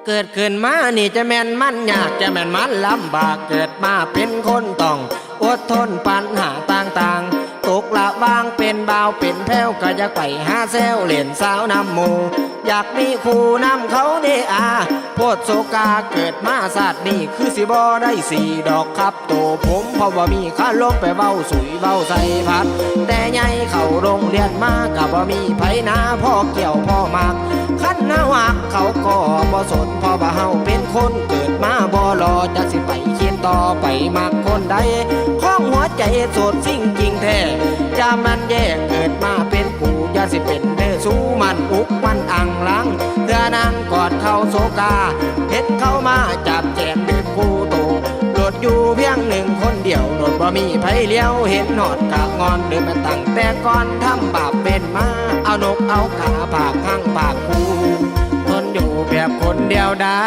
เกิดขึ้นมานี่จะแม่นมันยากจะแม่นมันลำบากเกิดมาเป็นคนต้องอดทนปัญหาต่างๆตกละวางเป็นบ่าวเป็นแพ้วก็อยากไปหาแซวเล่นสาวนำหมู่อยากมีคู่นำเขาเดอาโพดโซกาเกิดมาศาสตร์นี่คือสิบ่ได้สี่ดอกครับโตผมเพราะว่ามีข้าลงไปเบ้าสุยเบ้าใส่พัดแต่ใหญ่เข้าโรงเรียนมากับว่ามีไผนาพ่อเกี่ยวพ่อมากขั้นหน้าหักเขาก็บ่สนเพราะว่าเฮาเป็นคนเกิดมาบ่รอจะสิไปเขียนต่อไปมักคนใดข้องหัวใจโสดสิ่งจริงแท้จะมันแย่เกิดมาเป็นกูอย่าสิเป็นเด้อสู้มันอุกมันอังลังเรือนางกอดเข้าโซกาเห็นเข้ามาจับแจมเดินคู่โตโหลดอยู่เพียงหนึ่งคนเดียวโหลดบ่มีไผเลี้ยวเห็นหอดกะงอนเดินมาตั้งแต่ก่อนทำบาปเป็นมาเอานกเอาขาปากข้างปากคู่ทนอยู่แบบคนเดียวได้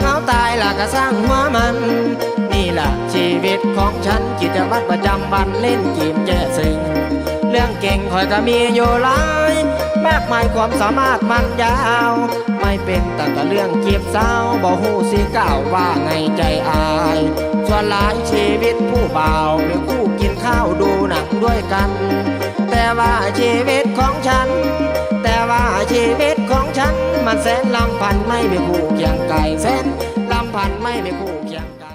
เขาตายล่ะก็สร้างหัวมันนี่ล่ะชีวิตของฉันกิจวัตรประจำวันเล่นเกมแจ้ซิงเรื่องเก่งคอยก็มีอยู่หลายมากมายความสามารถมันยาวไม่เป็นแต่เรื่องจีบสาวบ่ฮู้สิก้าวว่าไงใจอายส่วนหลายชีวิตผู้บ่าวมีคู่กินข้าวดูหนังด้วยกันแต่ว่าชีวิตของฉันมันแสนลำพันไม่มีคู่เคียงไกลแสนลำพันไม่มีคู่เคียงไกล